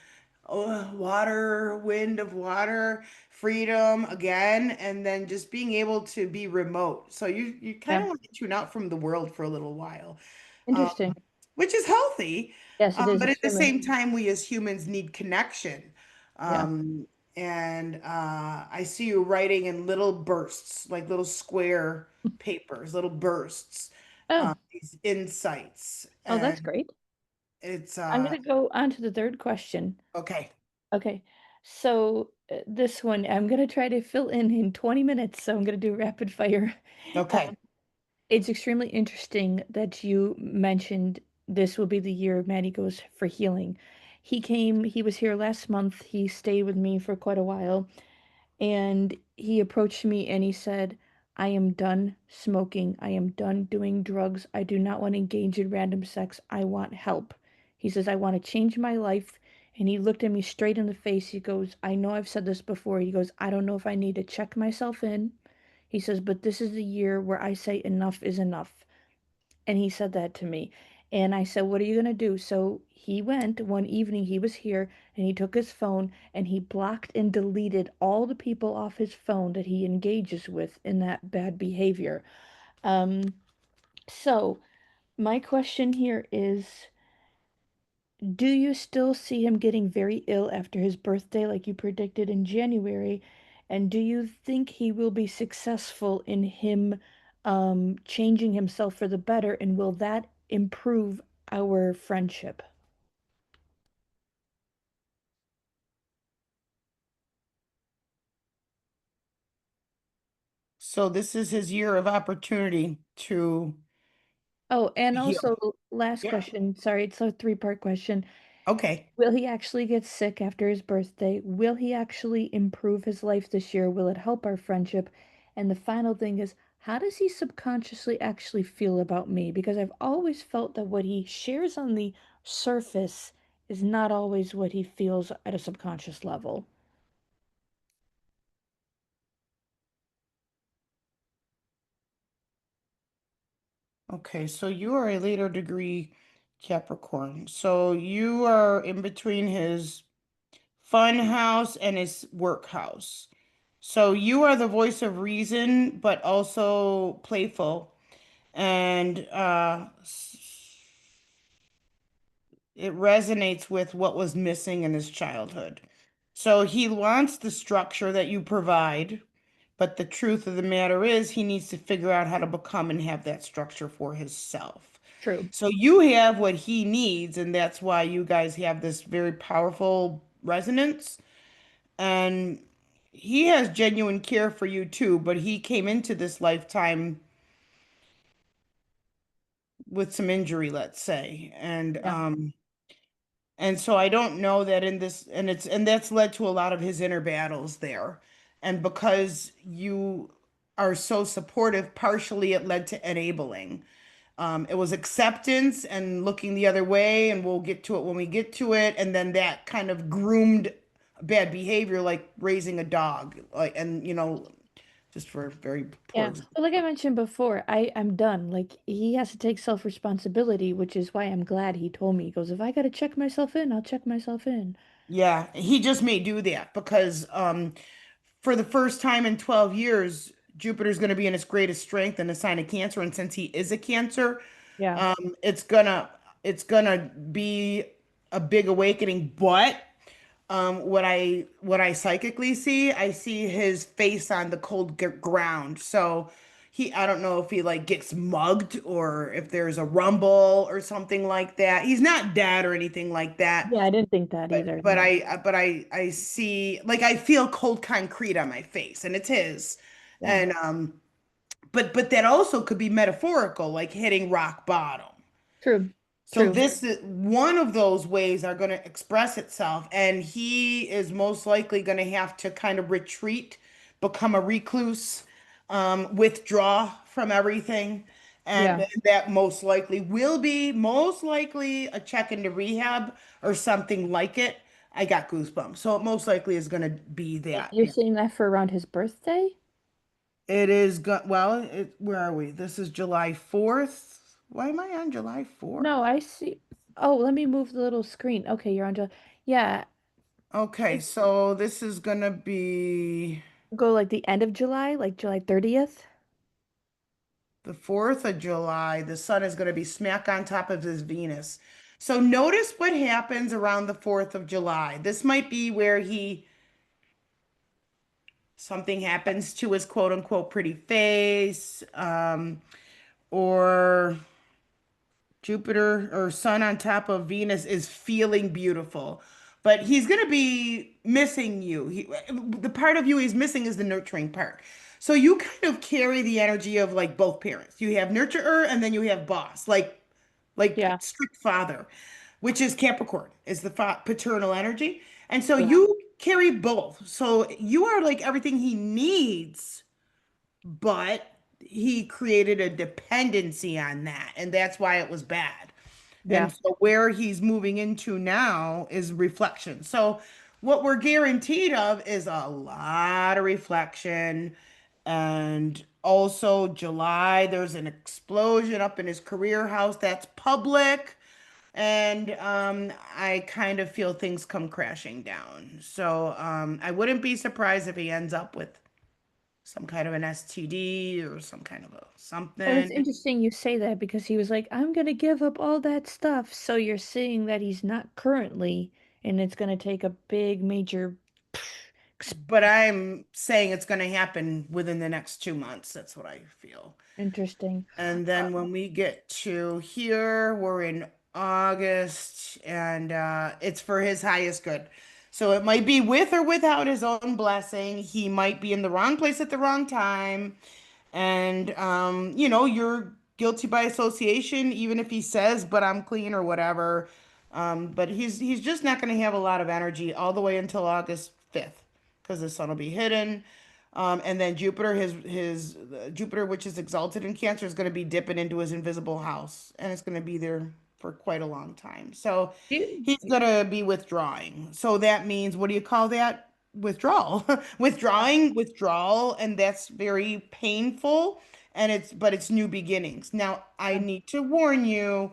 water, wind of water, freedom again, and then just being able to be remote. So you kind Yeah. of want to tune out from the world for a little while, um, Interesting. which is healthy. Yes, it is But at the extremely. same time, we as humans need connection. Yeah. Um, and I see you writing in little bursts, like little square papers, little bursts, Oh, these insights. oh, that's And great. it's I'm gonna go on to the third question. okay. Okay. So This one, I'm gonna try to fill in 20 minutes, so I'm gonna do rapid fire. Okay. It's extremely interesting that you mentioned this will be the year Maddie goes for healing. He was here last month. He stayed with me for quite a while, and he approached me and he said, I am done smoking. I am done doing drugs. I do not want to engage in random sex. I want help. He says, I want to change my life. And he looked at me straight in the face. He goes, I know I've said this before. He goes, I don't know if I need to check myself in. He says, but this is the year where I say enough is enough. And he said that to me. And I said, what are you going to do? So he went one evening, he was here, and he took his phone and he blocked and deleted all the people off his phone that he engages with in that bad behavior. Um, so my question here is, do you still see him getting very ill after his birthday, like you predicted in January? And do you think he will be successful in him changing himself for the better? And will that improve our friendship? So this is his year of opportunity to Oh, and heal. also, last Yeah. question. Sorry, it's a three-part question. Okay. Will he actually get sick after his birthday? Will he actually improve his life this year? Will it help our friendship? And the final thing is, how does he subconsciously actually feel about me? Because I've always felt that what he shares on the surface is not always what he feels at a subconscious level. Okay. So you are a later degree Capricorn. So you are in between his fun house and his work house. So you are the voice of reason, but also playful. And it resonates with what was missing in his childhood. So he wants the structure that you provide, but the truth of the matter is he needs to figure out how to become and have that structure for himself. True. So you have what he needs, and that's why you guys have this very powerful resonance. And he has genuine care for you too, but he came into this lifetime with some injury, let's say. Yeah. And so I don't know that in this, and that's led to a lot of his inner battles there. And because you are so supportive, partially it led to enabling. It was acceptance and looking the other way, and we'll get to it when we get to it. And then that kind of groomed bad behavior, like raising a dog, like, and just for a very poor Yeah. example. But like I mentioned before, I'm done. Like he has to take self-responsibility, which is why I'm glad he told me. He goes, if I gotta check myself in, I'll check myself in. Yeah, he just may do that because for the first time in 12 years, Jupiter's going to be in its greatest strength in the sign of Cancer, and since he is a Cancer, Yeah. it's gonna be a big awakening. But what I psychically see, I see his face on the cold ground. So I don't know if he like gets mugged or if there's a rumble or something like that. He's not dead or anything like that. Yeah, I didn't think that But either. but No. I see, like, I feel cold concrete on my face, and it's his. Yeah. And but that also could be metaphorical, like hitting rock bottom. True. So True. this is one of those ways are going to express itself, and he is most likely going to have to kind of retreat, become a recluse, withdraw from everything, and Yeah. that most likely a check into rehab or something like it. I got goosebumps. So it most likely is going to be that. You're saying that for around his birthday? It is well, where are we? This is July 4th. Why am I on July 4th? No, I see. Oh, let me move the little screen. Okay, you're on to, yeah. Okay, It so this is gonna be go like the end of July, like July 30th. the 4th of July. The sun is gonna be smack on top of his Venus. So notice what happens around the 4th of July. This might be where something happens to his quote unquote pretty face, or Jupiter or Sun on top of Venus is feeling beautiful. but he's going to be missing you. The part of you he's missing is the nurturing part. So you kind of carry the energy of like both parents. You have nurturer and then you have boss, like Yeah. strict father, which is Capricorn, is the fa paternal energy. And so Yeah. you carry both. So you are like everything he needs, but he created a dependency on that, and that's why it was bad. And Yeah. so where he's moving into now is reflection. So what we're guaranteed of is a lot of reflection. And also July, there's an explosion up in his career house that's public. And I kind of feel things come crashing down. So I wouldn't be surprised if he ends up with some kind of an STD or some kind of a Well, it's something. interesting you say that because he was like, I'm gonna give up all that stuff. So you're seeing that he's not currently, and it's gonna take a big major But I'm saying it's going to happen within the next 2 months. That's what I feel. interesting. And then when we get to here, we're in August, and it's for his highest good. So it might be with or without his own blessing. He might be in the wrong place at the wrong time. And you're guilty by association, even if he says, but I'm clean or whatever. But he's just not going to have a lot of energy all the way until August 5th, because the sun will be hidden. And then Jupiter, his Jupiter, which is exalted in Cancer, is going to be dipping into his invisible house, and it's going to be there for quite a long time. So You, he's going to be withdrawing. So that means, what do you call that? Withdrawal. Withdrawal, and that's very painful. And but it's new beginnings. Now, I need to warn you,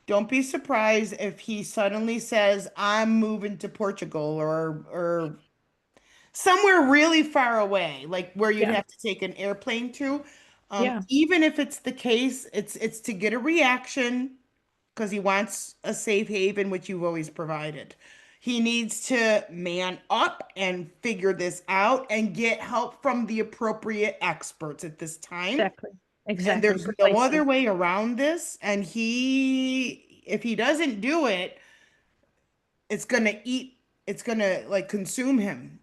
don't be surprised if he suddenly says, I'm moving to Portugal or somewhere really far away, like where you'd yeah, have to take an airplane to. yeah, Even if it's the case, it's to get a reaction because he wants a safe haven, which you've always provided. He needs to man up and figure this out and get help from the appropriate experts at this time. exactly, And exactly, there's no precisely. other way around this. And if he doesn't do it, it's gonna like consume him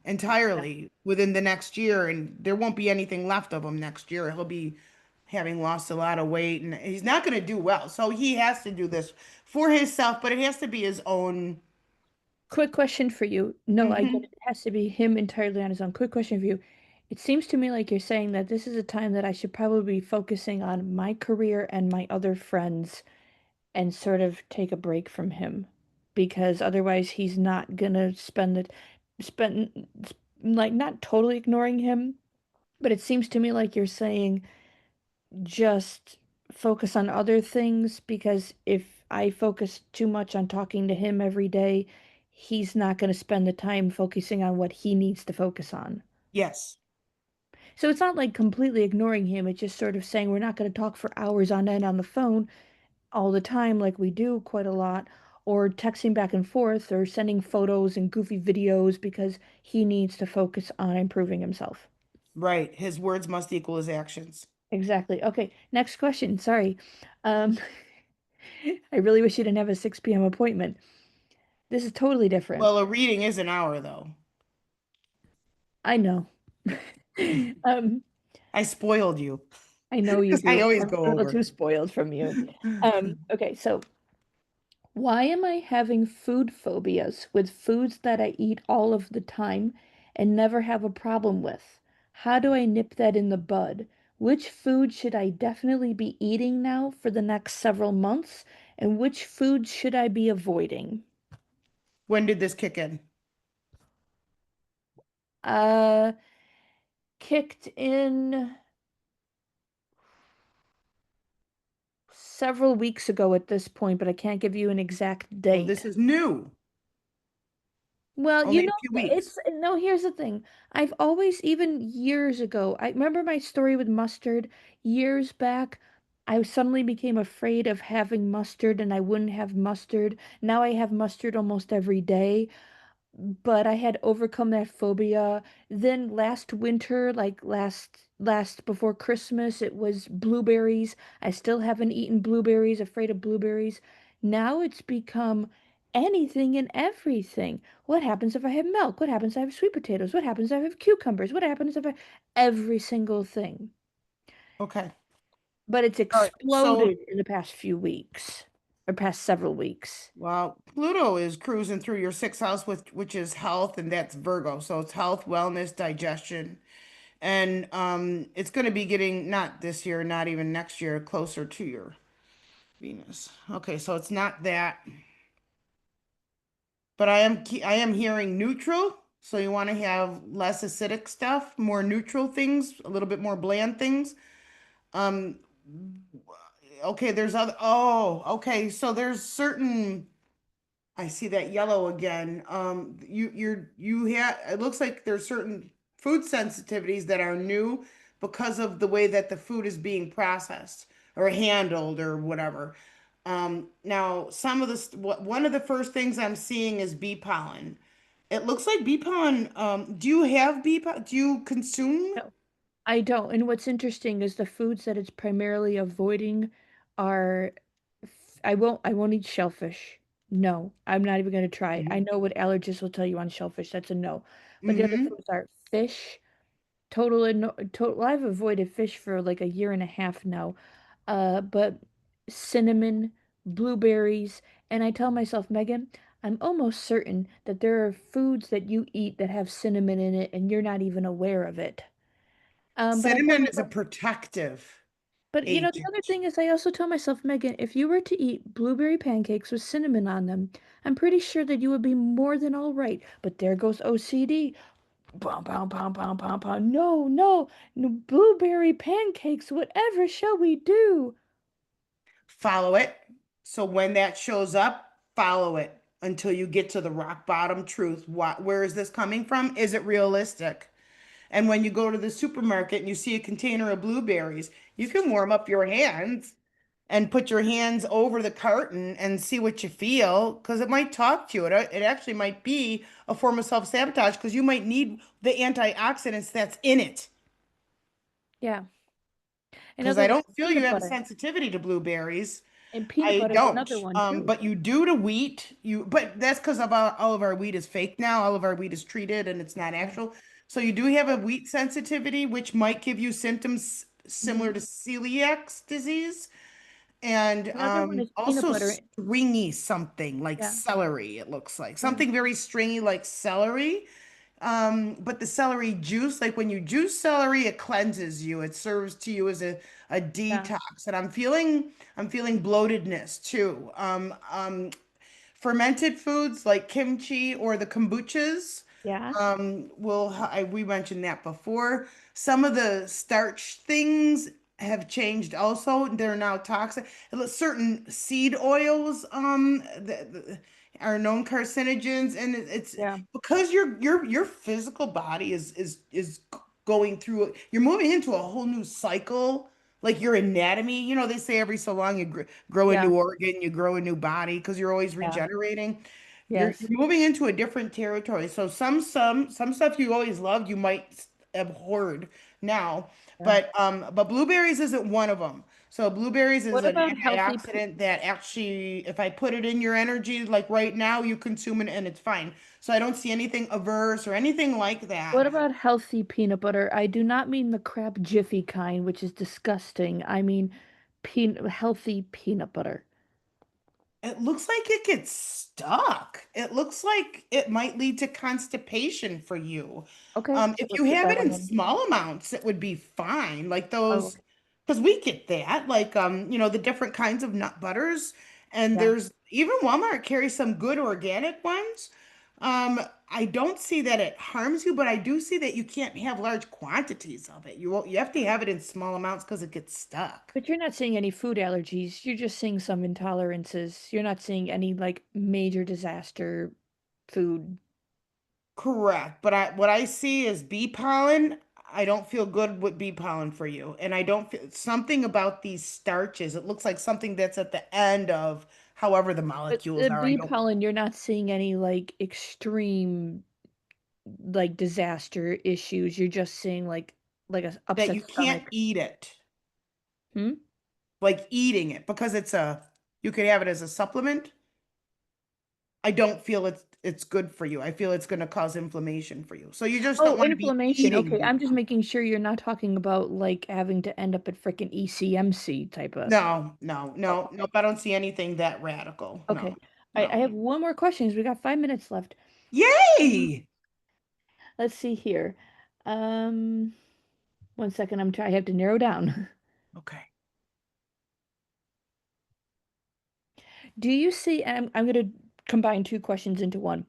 Yeah. entirely within the next year, and there won't be anything left of him next year. He'll be having lost a lot of weight, and he's not gonna do well. So he has to do this for himself, but it has to be his own. Quick question for you. No, I get Mhm. it. It has to be him entirely on his own. Quick question for you. It seems to me like you're saying that this is a time that I should probably be focusing on my career and my other friends and sort of take a break from him because otherwise he's not gonna spend like not totally ignoring him, but it seems to me like you're saying just focus on other things because if I focus too much on talking to him every day, he's not going to spend the time focusing on what he needs to focus on. Yes. So it's not like completely ignoring him, it's just sort of saying we're not going to talk for hours on end on the phone all the time like we do quite a lot, or texting back and forth, or sending photos and goofy videos because he needs to focus on improving himself. Right, his words must equal his actions. Exactly. Okay, next question. Sorry. Um, I really wish you didn't have a 6 p.m. appointment. This is totally different. Well, a reading is an hour though. I know. Um, I spoiled you I know you because I do. always I'm go a little over. too spoiled from you. Okay, so why am I having food phobias with foods that I eat all of the time and never have a problem with? How do I nip that in the bud? Which food should I definitely be eating now for the next several months? And which foods should I be avoiding? When did this kick in? Uh, Kicked in several weeks ago at this point, but I can't give you an exact Well, date. this is new. Well, Only a few weeks. it's no, here's the thing. I've always, even years ago, I remember my story with mustard years back. I suddenly became afraid of having mustard and I wouldn't have mustard. Now I have mustard almost every day, but I had overcome that phobia. Then last winter, like last before Christmas, it was blueberries. I still haven't eaten blueberries, afraid of blueberries. Now it's become anything and everything. What happens if I have milk? What happens if I have sweet potatoes? What happens if I have cucumbers? What happens if I every single thing? Okay. But it's All right. So, exploded in the past few weeks or past several weeks. well, Pluto is cruising through your sixth house, which is health, and that's Virgo. So it's health, wellness, digestion. And it's going to be getting, not this year, not even next year, closer to your Venus. Okay, so it's not that. But I am hearing neutral. So you want to have less acidic stuff, more neutral things, a little bit more bland things. Um, okay, there's other, oh, okay. So there's certain, I see that yellow again. You have, it looks like there's certain food sensitivities that are new because of the way that the food is being processed or handled or whatever. Now some of one of the first things I'm seeing is bee pollen. It looks like bee pollen. Do you have bee pollen? Do you consume No, I don't. And what's interesting is the foods that it's primarily avoiding are I won't eat shellfish. No, I'm not even going to try. I know what allergists will tell you on shellfish. That's a no. But the other Mm-hmm. foods are fish, total and no, total. I've avoided fish for like a year and a half now. But cinnamon, blueberries, and I tell myself, Megan, I'm almost certain that there are foods that you eat that have cinnamon in it and you're not even aware of it. But I tell Cinnamon is a myself, protective but the other agent. thing is, I also tell myself, Megan, if you were to eat blueberry pancakes with cinnamon on them, I'm pretty sure that you would be more than all right. But there goes OCD. Bum, bum, bum, bum, bum, bum. No, no, no, blueberry pancakes, whatever shall we do? Follow it. So when that shows up, follow it until you get to the rock bottom truth. Where is this coming from? Is it realistic? And when you go to the supermarket and you see a container of blueberries, you can warm up your hands and put your hands over the carton and see what you feel because it might talk to you. It actually might be a form of self-sabotage because you might need the antioxidants that's in it. Yeah. In Because other I words, don't feel you peanut have a butter. sensitivity to blueberries. And peanut I butter is don't. another one too. But you do to wheat. But that's because of all of our wheat is fake now. All of our wheat is treated and it's not Yeah. actual. So you do have a wheat sensitivity, which might give you symptoms Hmm. similar to celiac disease, and Another one is peanut also butter. stringy something like Yeah. celery. It looks like Yeah. something very stringy like celery. But the celery juice, like when you juice celery, it cleanses you. It serves to you as a Yeah. detox. And I'm feeling bloatedness too. Fermented foods like kimchi or the kombuchas, Yeah. we mentioned that before. Some of the starch things have changed also. They're now toxic. Certain seed oils, are known carcinogens, and it's Yeah. because your physical body is going through. You're moving into a whole new cycle. Like your anatomy, they say every so long you grow a Yeah. new organ, you grow a new body because you're always Yeah. regenerating. You're Yes. moving into a different territory. So some stuff you always loved, you might abhorred now. Yeah. But blueberries isn't one of them. So blueberries is What an about healthy pe antioxidant that actually, if I put it in your energy, like right now, you consume it and it's fine. So I don't see anything averse or anything like what that. about healthy peanut butter? I do not mean the crap Jiffy kind, which is disgusting. I mean healthy peanut butter. It looks like it gets stuck. It looks like it might lead to constipation for you. Okay, so If you let's get have that it one in in. small amounts, it would be fine. Like Oh, those, okay. because we get that, like the different kinds of nut butters, and Yeah. there's even Walmart carries some good organic ones. I don't see that it harms you, but I do see that you can't have large quantities of it. You have to have it in small amounts because it gets stuck. But you're not seeing any food allergies. You're just seeing some intolerances. You're not seeing any like major disaster food. Correct. But what I see is bee pollen. I don't feel good with bee pollen for you. And I don't feel something about these starches. It looks like something that's at the end of however the But molecules the are. I bee don't pollen, you're not seeing any like extreme like disaster issues. You're just seeing like a that upset you can't stomach. eat it, Hmm? like eating it, because you could have it as a supplement. I don't feel it's good for you. I feel it's going to cause inflammation for you. So you just don't Oh, want to be inflammation. eating Okay, these. I'm just making sure you're not talking about like having to end up at freaking ECMC type of. No, no, Oh, no, okay. nope. I don't see anything that radical. No, Okay. I no. have one more question 'cause we got 5 minutes left. Mhm. Yay! Let's see here. Um, one second. I have to narrow down. Okay. Do you see, and I'm going to combine two questions into one.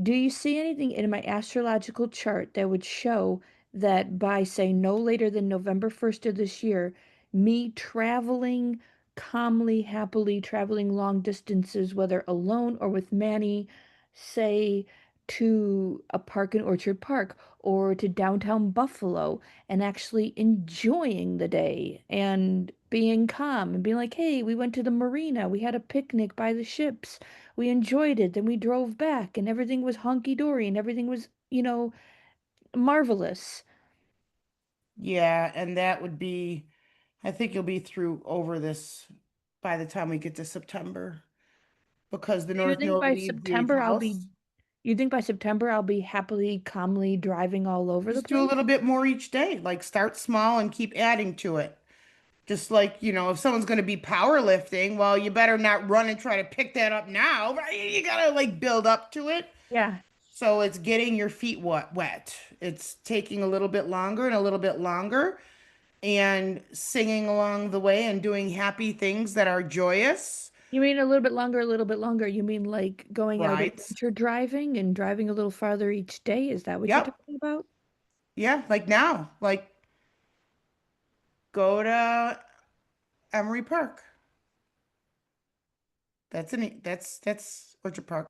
Do you see anything in my astrological chart that would show that by, say, no later than November 1st of this year, me traveling calmly, happily, traveling long distances, whether alone or with Manny, say to a park in Orchard Park or to downtown Buffalo, and actually enjoying the day and being calm and being like, hey, we went to the marina, we had a picnic by the ships, we enjoyed it, then we drove back and everything was hunky dory and everything was, marvelous. Yeah, and that would be, I think you'll be through over this by the time we get to September because the Do you North think Node by leaves the eighth September I'll be house. you think by September I'll be happily, calmly driving all over the Just do a place? little bit more each day. Like start small and keep adding to it. Just like, if someone's going to be powerlifting, well, you better not run and try to pick that up now, right? You gotta like build up to it. Yeah. So it's getting your feet wet. It's taking a little bit longer and a little bit longer and singing along the way and doing happy things that are joyous, You mean a little bit longer, a little bit longer. You mean like going out right? adventure driving and driving a little farther each day? Is that what you're Yep. talking about? Yeah, like now, like go to Emery Park. That's Orchard Park.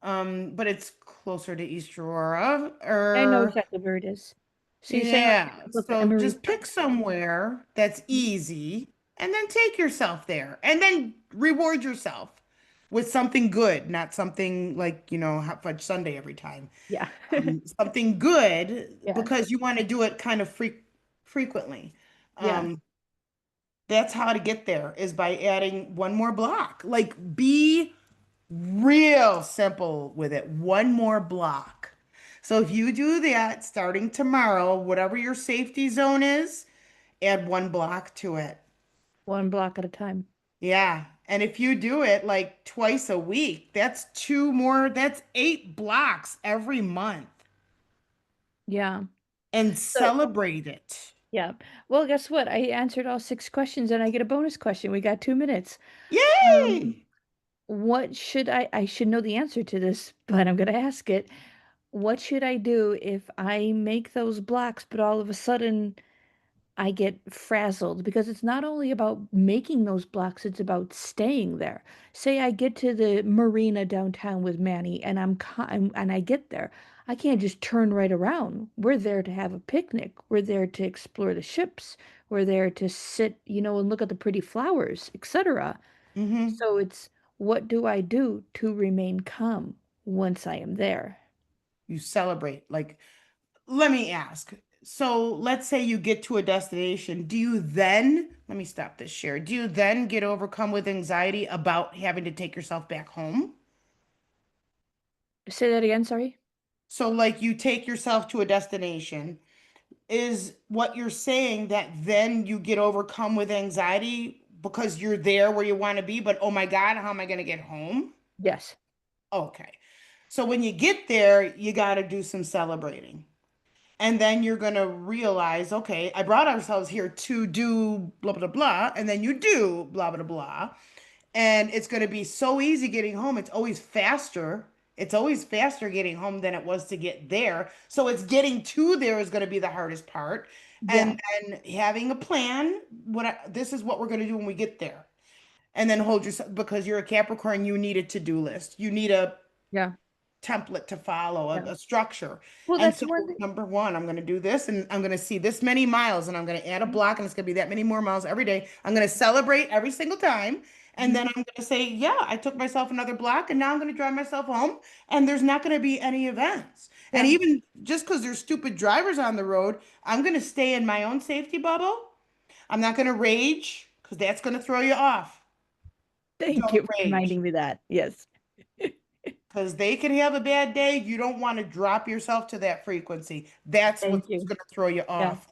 But it's closer to East Aurora I know or exactly where it is. So you're saying like yeah. go to So Emery just Park. pick somewhere that's Mhm. easy and then take yourself there and then reward yourself with something good, not something like, hot fudge sundae every time. Yeah. Something good Yeah. because you want to do it kind of frequently. Yeah. Um, that's how to get there is by adding one more block. Like be real simple with it. One more block. So if you do that starting tomorrow, whatever your safety zone is, add one block to it. One block at a time. Yeah. And if you do it like twice a week, that's 8 blocks every month Yeah. and So celebrate it. yeah. Well, guess what? I answered all 6 questions and I get a bonus question. We got 2 minutes. Um, Yay! what should I should know the answer to this, but I'm gonna ask it. What should I do if I make those blocks, but all of a sudden I get frazzled? Because it's not only about making those blocks, it's about staying there. Say I get to the marina downtown with Manny and and I get there. I can't just turn right around. We're there to have a picnic. We're there to explore the ships. We're there to sit, and look at the pretty flowers, etc. Hmm. So it's what do I do to remain calm once I am there? You celebrate. Like, let me ask. So let's say you get to a destination. Let me stop this share. Do you then get overcome with anxiety about having to take yourself back home? Say that again, sorry. So, like, you take yourself to a destination. Is what you're saying that then you get overcome with anxiety because you're there where you want to be, but oh my God, how am I going to get home? Yes. Okay. So when you get there, you got to do some celebrating. And then you're going to realize, okay, I brought ourselves here to do blah, blah, blah. And then you do blah, blah, blah. And it's going to be so easy getting home. It's always faster. It's always faster getting home than it was to get there. So it's getting to there is going to be the hardest part. Yeah. And then having a plan, this is what we're going to do when we get there. And then hold yourself because you're a Capricorn, you need a to-do list. You need a Yeah. template to follow, Yeah. a structure. Well, And that's so, one thing. number one, I'm going to do this and I'm going to see this many miles and I'm going to add a block and it's going to be that many more miles every day. I'm going to celebrate every single time. And Mhm. then I'm going to say, yeah, I took myself another block and now I'm going to drive myself home and there's not going to be any events. And Yeah. even just because there's stupid drivers on the road, I'm going to stay in my own safety bubble. I'm not going to rage because that's going to throw you off. Thank you Don't for rage. reminding me that. Yes. because they can have a bad day. You don't want to drop yourself to that frequency. That's Thank what's you. going to throw you Yeah. off.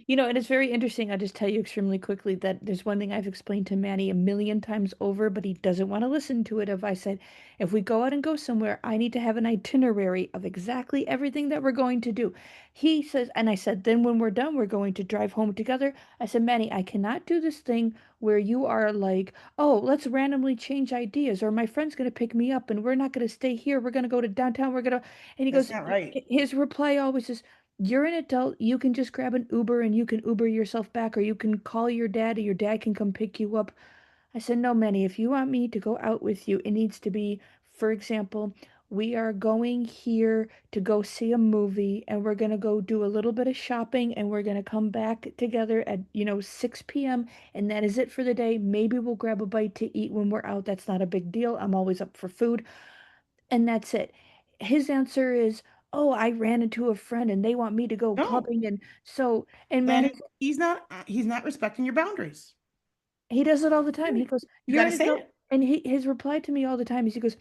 And it's very interesting. I'll just tell you extremely quickly that there's one thing I've explained to Manny a million times over, but he doesn't want to listen to it. If I said, if we go out and go somewhere, I need to have an itinerary of exactly everything that we're going to do. He says, and I said, then when we're done, we're going to drive home together. I said, Manny, I cannot do this thing where you are like, oh, let's randomly change ideas, or my friend's going to pick me up and we're not going to stay here. We're going to go to downtown. We're going to, and he That's goes, not right. his reply always is, you're an adult, you can just grab an Uber and you can Uber yourself back, or you can call your dad, or your dad can come pick you up. I said, no, Manny, if you want me to go out with you, it needs to be, for example, we are going here to go see a movie and we're going to go do a little bit of shopping and we're going to come back together at, 6 p.m. and that is it for the day. Maybe we'll grab a bite to eat when we're out. That's not a big deal. I'm always up for food. And that's it. His answer is, "Oh, I ran into a friend and they want me to go No, clubbing." And so, and then Manny, he's not respecting your boundaries. he does it all the time. He Period. goes, You "You're got to an say adult." it. And his reply to me all the time is he goes,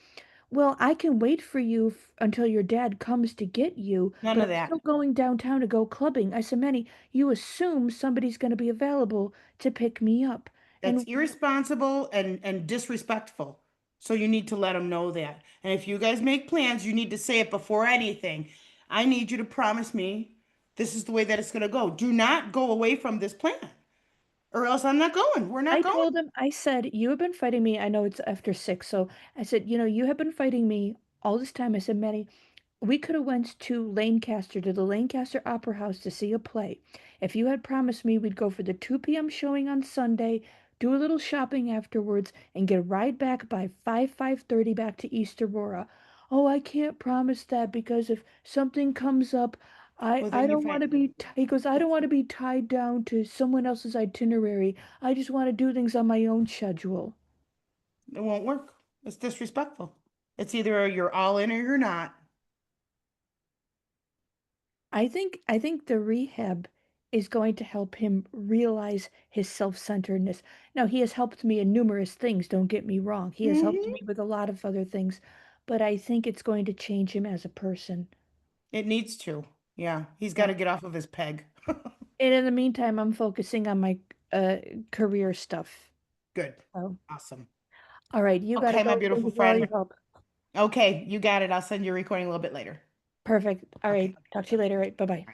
"Well, I can wait for you until your dad comes to get you, None but of I'm that. still going downtown to go clubbing." I said, Manny, you assume somebody's going to be available to pick me up. That's And irresponsible and disrespectful. So you need to let them know that. And if you guys make plans, you need to say it before anything. I need you to promise me this is the way that it's going to go. Do not go away from this plan, or else I'm not going. We're I not going. told him, I said, you have been fighting me. I know it's after 6. So I said, you have been fighting me all this time. I said, Manny, we could have went to Lancaster, to the Lancaster Opera House to see a play. If you had promised me we'd go for the 2 p.m. showing on Sunday, do a little shopping afterwards, and get a ride back by 5:30 back to East Aurora. Oh, I can't promise that because if something comes up, I Well, I then you're don't want to fighting. be he goes, I don't want to be tied down to someone else's itinerary. I just want to do things on my own schedule. It won't work. It's disrespectful. It's either you're all in or you're not. I think the rehab is going to help him realize his self-centeredness. Now, he has helped me in numerous things, don't get me wrong. He has helped Hmm. me with a lot of other things, but I think it's going to change him as a person. It needs to. Yeah, he's got Yeah. to get off of his peg. And in the meantime, I'm focusing on my uh career stuff. Good. So, Awesome. all right, you gotta Okay, my go. Thank beautiful you for all your friend. help. Okay, you got it. I'll send you a recording a little bit later. Perfect. All Okay. right, talk to you later. Right, bye-bye.